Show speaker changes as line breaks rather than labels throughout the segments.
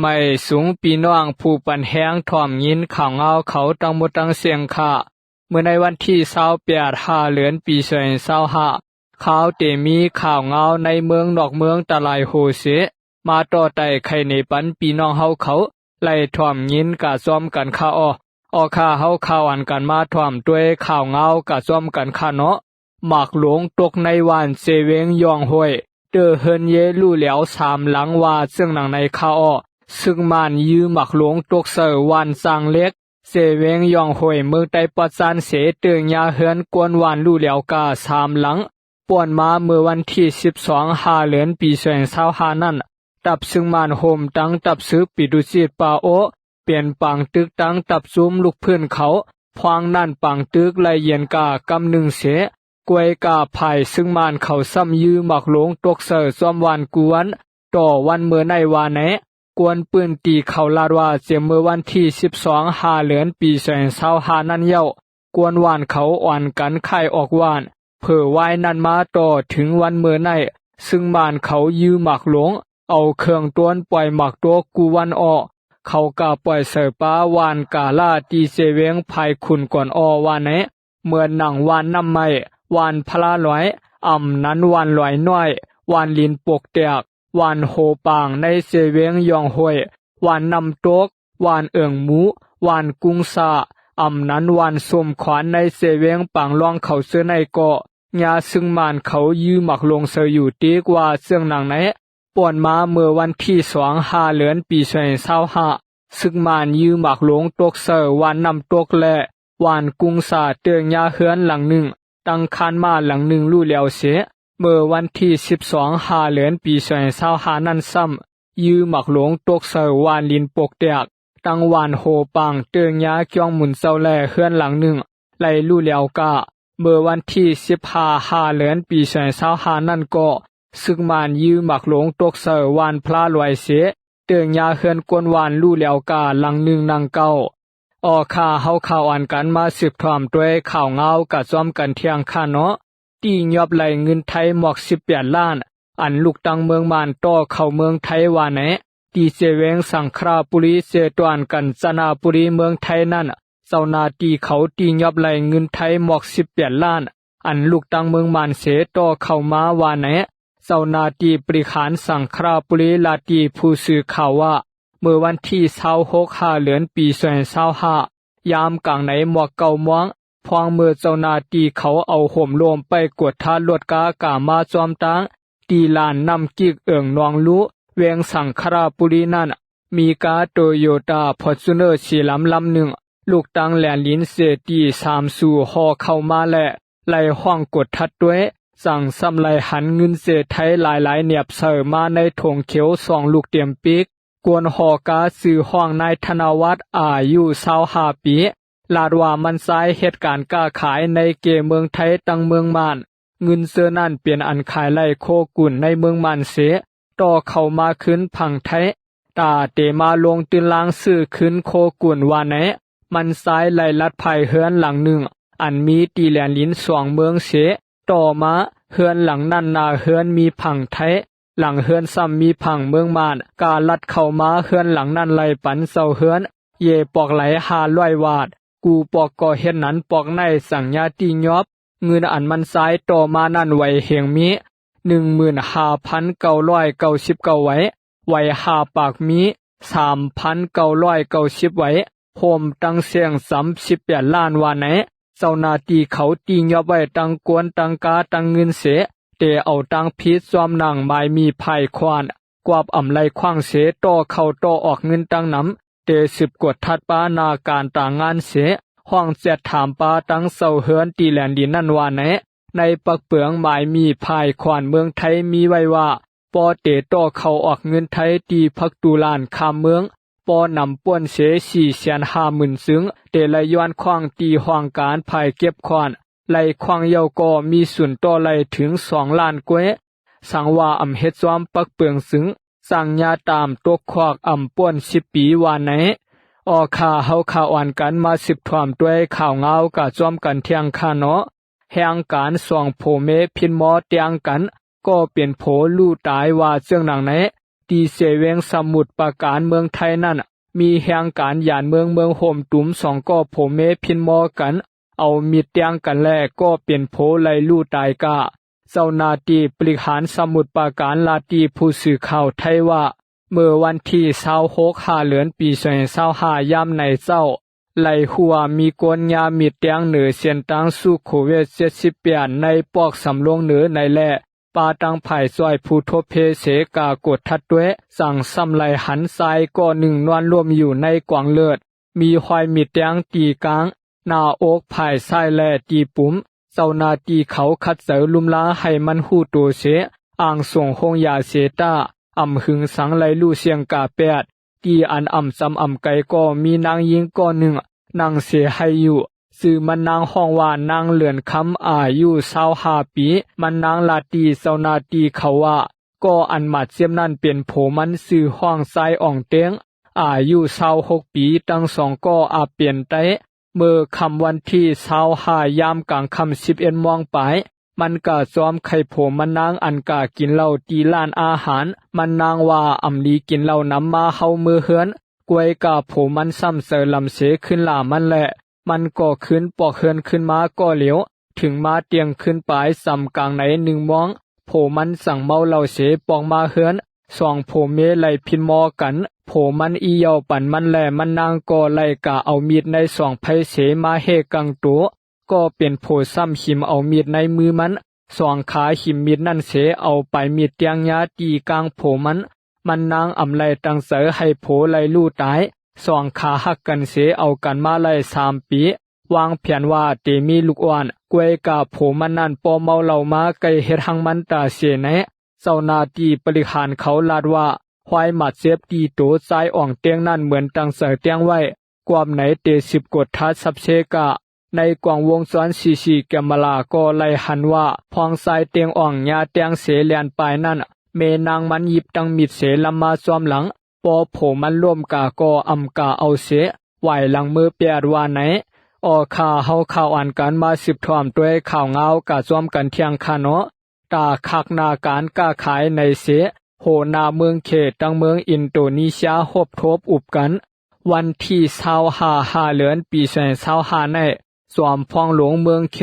ไม่สูงปีน้องผู้ปันแห้งถ่อมยินข่าวเงาเขาตังหมดตังเสียงค่ะเมื่อในวันที่28 เดือนปี2025ข่าวเตมีข่าวเงาในเมืองนอกเมืองตะไลโฮเสมาต่อไต่ไข่ในปันปีน้องเฮาเขาไล่ถ่อมยินกะซ้อมกันค่ะอค่าเฮาข่าวอันกันมาถ่อมด้วยข่าวเงากะซ้อมกันค่ะเนาะหมากหลวงตกในวันเซเวงยองห้วยเตอเฮินเยลู่เหลียว3หลังว่าซึ่งหนังในข่าวซึ่งมันยื้อหมักหลวงตกเสอวันสร้างเล็กเสเวงยองห้วยเมืองไต้ปัดซานเสเตืองยาเฮือนกวนวันลู่เหลียวกา3หลังป่วนมาเมื่อวันที่12 เดือนปี2025นั้นตับซึ่งมันโฮมตั้งตับซื้อปิดุจิตปาโอเปลี่ยนปังตึกตั้งตับซุมลูกเพื่อนเขาพวางนั่นปังตึกไลเย็นกากำหนึ่งเสกวยกาไผ่ซึ่งมันเขาซ้ำยื้อหมักหลวงตกเสอซ้อมวันกวนต่อวันเมื่อในวานไหนกวนปืนตีเขาลาดว่าเจเมื่อวันที่12 เดือนปี2025นั้นเย้ากวนวานเขาอ่อนกันไข่ออกวานเผื่อไว้นันมาต่อถึงวันเมื่อในซึ่งมานเขายื้อหมักหลวงเอาเครื่องต้วนปล่อยหมักตัวกูวันเขากาปล่อยเสือป้าวานกาลาตีเสเวงภายขุนก่อนวานไหนเมื่อหนังวานน้ำไม่วานพลาลอยนั้นวานลอยน้อยวานลินปกแตกวานโหปางในเสเวงยองห้วยวานนำตกวานเอิงหมูวานกุ้งซานั้นวานสมขวานในเสเวงปังลองเขาเสื้อในเกาะยาซึ่งมานเขายื้อหมักลงเสืออยู่ตีกว่าเสื่องหนังไหนป่วนมาเมื่อวันที่2 เดือนปี2025ซึ่งมานยื้อหมักลงตกเสือวานนำตกและวานกุ้งซาเตืองยาเฮือนหลังหนึ่งตั้งคานมาหลังหนึ่งลู่แล้วเสียเมื่อวันที่12 เดือนปี2025นั้นซ้ำยื้อหมักหลวงตกเสือวานลินปกแตกตั้งวานโหปังเตืองยาเกียงหมุนเซาแลเฮือนหลังหนึ่งไล่ลู่แล้วกาเมื่อวันที่15 เดือนปี2025นั้นก็ซึ่งมานยื้อหมักหลวงตกเสือวานพลาลอยเสียเตืองยาเฮือนกวนวานลู่แล้วกาหลังหนึ่งนางเก้าข่าเฮาข่าวอ่านกันมาสืบถอมด้วยข่าวเงากะซ้อมกันเที่ยงค่ะเนาะตียอบไหลเงินไทยหมอก18 ล้านอันลูกตังเมืองมานต่อเข้าเมืองไทยวาไหนตีเจเวงสังคราปุริเจตวนกันจนาปุริเมืองไทยนั่นเจ้านาตีเขาตียอบไหลเงินไทยหมอก18 ล้านอันลูกตังเมืองมานเสต่อเข้ามาวาไหนเจ้านาตีปริขานสังคราปุริลาตีผู้สื่อข่าวว่าเมื่อวันที่26 เดือนปี2025ยามกลางในหมอกเก่าม่วงพวงเมื่อเจ้านาตีเขาเอาห่มโลมไปกวดท่าลวดกมาจอมตังตีลานนำกิกเอิงนองลุเวียงสังคราปุรีนั่นมีกาโตโยต้าฟอร์จูเนอร์สีลำหนึ่งลูกตังแหลนลินเซตี3สู่ห่อเข้ามาและไล่ห้องกดทัดด้วยสั่งสำไลหันเงินเศษไทยหลายๆเนียบเสอมาในถงเขียว2ลูกเตรียมปิกกวนหอกาสื่อห้องนายธนวัฒน์อายุ25 ปีลาดว่ามันซ้ายเหตุการณ์ก้าขายในเกเมืองไทยตั้งเมืองมานเงินเสื้อนั่นเปลี่ยนอันขายไล่โคกุ่นในเมืองมันเสต่อเข้ามาขึ้นพังไทยตาเตมาลงตื่นล้างซื้อขึ้นโคกุ่นว่าไหนมันซ้ายไล่ลัดภายเฮือนหลังหนึ่งอันมีตีแหลนลิ้น2เมืองเสต่อมาเฮือนหลังนั่นนาเฮือนมีพังไทยหลังเฮือนซ้ำมีพังเมืองมานกาลัดเข้ามาเฮือนหลังนั่นไล่ปันเศร้าเฮือนเย่ปอกไหล500 วาทกูปอกก่อเฮ็ดนั้นปอกในสังญาตียอบเงินอันมันซ้ายต่อมานั่นไว้เหียงมี 15,999 ไว้5ปากมี 3,990 ไว้โฮมตั้งเสียง38 ล้านว่าไหนเจ้านาตีเขาตียอบไว้ตั้งกวนตั้งกาตั้งเงินเสเตเอาตั้งพีชซ้อมหนังไม้มีไผ่ควานกวาบอำไลขว้างเสต่อเข้าต่อออกเงินตั้งน้ำเตสืบกดทัดป้านาการต่างงานเสห้องเจ็ดถามป้าตั้งเสาเฮือนตีแลนดินนั่นว่าไหนในปักเปืองไม้มีไผ่ควานเมืองไทยมีไว้ว่าปอเตต่อเข้าออกเงินไทยตีพักตูลานคามเมืองปอนำป่วนเส450,000ซึ้งเตละย้อนขว้างตีห้องการไผ่เก็บควานไล่ควางเยาก็มีส่วนต่อไล่ถึง2 ล้านกว่าสังว่าอำเฮ็ดซ้อมปักเปืองซึ้งสั่งยาตามตกควักป่วน10 ปีว่าไหน ออข่าเฮาข่าวอ่านกันมาสิบถ่วมด้วยข่าวเงากะจอมกันเที่ยงคาเนาะแห่งการส่วงโผเมพินหมอเตียงกันก็เป็นโผลู่ตายว่าเรื่องหนังไหนตีเสเวงสมุทรปราการเมืองไทยนั่นมีแห่งการยานเมืองโฮมตุ้มสองก็โผเมพินหมอกันเอามีเตียงกันแลก็เป็นโผไลลู่ตายกะเจ้านาตีบริหารสมุทรปราการลาตีผู้สื่อข่าวไทยว่าเมื่อวันที่26เดือนปี2025ย่ำในเจ้าไหลหัวมีกวนยามีเตียงเหนือเสียนตังสู้โควิด78ในปอกสำลงเหนือในแลปาตังไผ่ซอยผู้ทบเพเสกากดทัดด้วยสั่งสำไหลหันซ้ายก็หนึ่งนวนรวมอยู่ในกวางเลือดมีหอยมีเตียงตีกลางหน้าอกไผ่ซ้ายแลตีปุ่มเจ้านาตีเขาคัดเสอลุมล้าให้มันหูตัวเสอ่างส่งหงยาเสตาอำหึงสังไหลลู่เสียงกาแปดตีอันอำจำอำไกก็มีนางยิงก็หนึ่งนางเสียให้อยู่สื่อมันนางห้องว่านางเหลือนคำอายุ25ปีมันนางลาตีเจ้านาตีเขาว่าก็อันหมัดเสียมนั่นเป็นโผมันสื่อห้องซ้ายอ่องเตียงอายุ26ปีตั้งสองก็อาเปลี่ยนไตเมื่อคำวันที่25ยามกลางคำ11โมงไปมันกะซ้อมไข่โผมันนางอันกะกินเหล้าตีร้านอาหารมันนางว่าอำลีกินเหล้านำมาเฮามือเฮือนกวยกะโผมันซ้ำเสอลำเสขึ้นลามันแหละมันก็ขึ้นปอกเฮือนขึ้นมาก็เหลียวถึงมาเตียงขึ้นไปซ้ำกลางไหน1 โมงโผมันสั่งเมาเหล้าเสปองมาเฮือนสองโผเมไหลพินมอกันโผมันอีเยาปั่นมันแหละมันนางก็ไล่กะเอามีดในสองไผเสมาเฮกังตัวก็เป็นโผซ้ำหิมเอามีดในมือมันสองขาหิมมีดนั่นเสเอาไปมีดเตียงยาตีกลางโผมันนางอำไลตังเสอให้โผไลลู่ตายสองขาหักกันเสเอากันมาไล่3 ปีวางแผนว่าเตมีลูกอ่อนกวยกะโผมันนั่นปอเมาเหล่ามาไกเฮ็ดหังมันตาเสไหนเจ้านาตีบริหารเขาลาดว่าควายหมัดเซฟตีโตซ้ายอ่องเตียงนั่นเหมือนตังเสอเตียงไว้ความไหนเต10กดทัดสับเชกะในกวางวงซ้อนซีแกมลาก็ไล่หันว่าพองซ้ายเตียงอ่องยาเตียงเสเลียนปลายนั่นเมนางมันหยิบตังมิดเสลำมาซ้อมหลังปอโผมันร่วมกาก็อำกาเอาเสไหวหลังมือเปียดว่าไหนออข่าเฮาข่าวอ่านกันมา10ถ่วมด้วยข่าวเงากะซ้อมกันเที่ยงคาเนาะตาคักนาการก้าขายในเสโหนาเมืองเขตตังเมืองอินโดนีเซียฮบทบอุบกันวันที่25เดือนปี2025ในสวมพองหลวงเมืองเข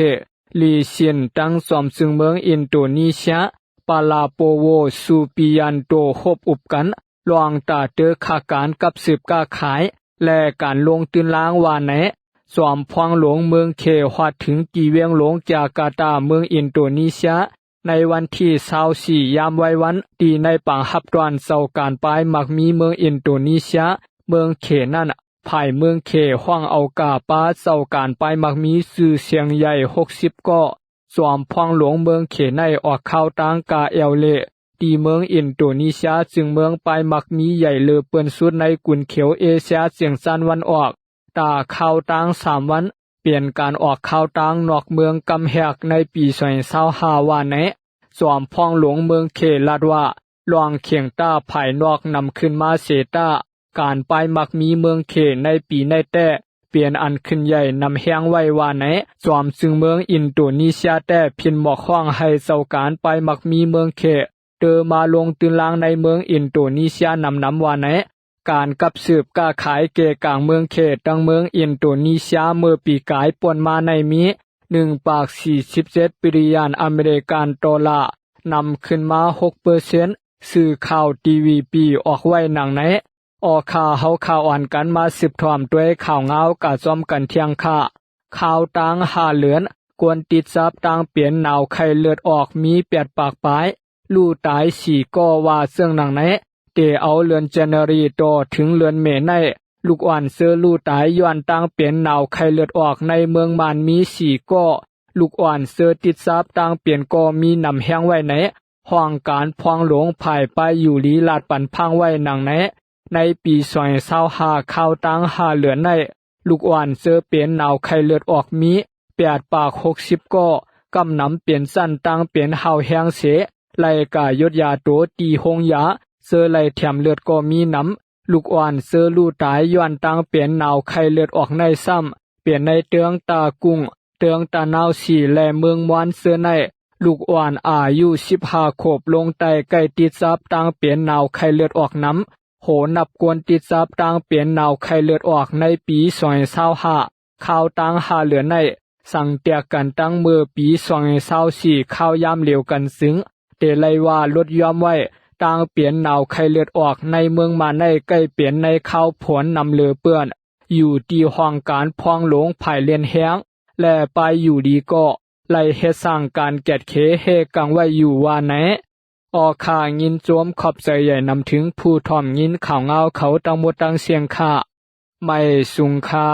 ลีเซียนตั้งสวมซึ่งเมืองอินโดนีเซียปาลาโปโวซูปิยันโตฮบอุบกันลองตาเตอขาการกับสืบก้าขายและการลงตื่นล้างว่าไหนสวมพองหลวงเมืองเขฮอดถึงกีเวียงหลวงจาการ์ตาเมืองอินโดนีเซียในวันที่24ยามไว้วันตีในปังฮับดวนเศร้าการปลายมักมีเมืองอินโดนีเซียเมืองเขนั่นภายเมืองเขห้องเอากาป้าเศร้าการปลายมักมีสื่อเสียงใหญ่60ก็สวมพองหลวงเมืองเขในออกข่าวตางกาเอลเลตีเมืองอินโดนีเซียจึงเมืองปลายมักมีใหญ่เลอเปิ้นสุดในกุนเขียวเอเชียเสียงซันวันออกตาข่าวตาง3 วันเปลี่ยนการออกข่าวตางนอกเมืองกำแหกในปี2025ว่าไหนสวมพองหลวงเมืองเขลาดว่าลองเขียงต้าภายนอกนำขึ้นมาเสตาการไปมักมีเมืองเขในปีในแต่เปลี่ยนอันขึ้นใหญ่นำแห้งไว้ว่าไหนสวมซึ่งเมืองอินโดนีเซียแต่พินหมอกข้องให้เจ้าการไปมักมีเมืองเขเตอมาลงตื่นลางในเมืองอินโดนีเซียนำว่าไหนการกับสืบก้าขายเกกลางเมืองเขตังเมืองอินโดนีเซียเมื่อปีกายป่วนมาในมี147 บิลลิอนอเมริกันดอลลาร์นำขึ้นมา 6% สื่อข่าวทีวีปีออกไว้หนังไหนออกข่าวเฮาข่าวอ่านกันมา10ถ่วมด้วยข่าวเงากะจอมกันเที่ยงค่ะข่าวตาง5 เดือนกวนติดซับตางเปลี่ยนหนาวไข้เลือดออกมี8 ปากปลายลู่ตาย4ก็ว่าเสื่องหนังไหนเตเอาเดือนจันรีต่อถึงเดือนเมษในลูกอ่อนเสื้อลู่ตายย้อนตั้งเปลี่ยนหนาวไข้เลือดออกในเมืองมานมี4ก็ลูกอ่อนเสื้อติดซับตั้งเปลี่ยนก็มีนำแห้งไว้ไหนห้องการพองหลวงภายไปอยู่ลีลาดปันพังไว้หนังไหนในปี2025ข่าวตั้ง5 เดือนในลูกอ่อนเสื้อเปลี่ยนหนาวไข้เลือดออกมี8 ปาก60ก็กำนำเปลี่ยนสั้นตั้งเปลี่ยนเฮาแห้งเสไล่กายดยาโตตีหงยาเสื้อไล่แถมเลือดก็มีน้ ลูกอ่อนเสือลู่ตายย้อนตังเปลี่ยนหนาวไข้เลือดออกในซ้ำเปลี่ยนในเตืองตากุ้งเตืองตาหนาวสีและเมืองมวนเสือในลูกอ่อนอายุ15ขวบลงไตใกล้ติดซับตังเปลี่ยนหนาวไข้เลือดออกน้ำโหนับกวนติดซับตังเปลี่ยนหนาวไข้เลือดออกในปี2025ข่าวตังหาเหลือในสั่งเตียกันตั้งมือปี2024ข่าวยามเหลวกันซึ้งเตไลว่าลดยอมไว้ต่างเปลี่ยนหนาวไข้เลือดออกในเมืองมาในใกล้เปลี่ยนในข้าวผลนำเลือเปื้อนอยู่ที่ห้องการพองหลงภายเลียนแห้งและไปอยู่ดีก็ไล่เฮ็ดสร้างการแกดเคเฮกังไว้อยู่ว่าไหนออคายินโจมขอบใจใหญ่นำถึงผู้ถ่อมยินข่าวเงาเขาตังหมดตังเสียงค่าไม่สุงค่า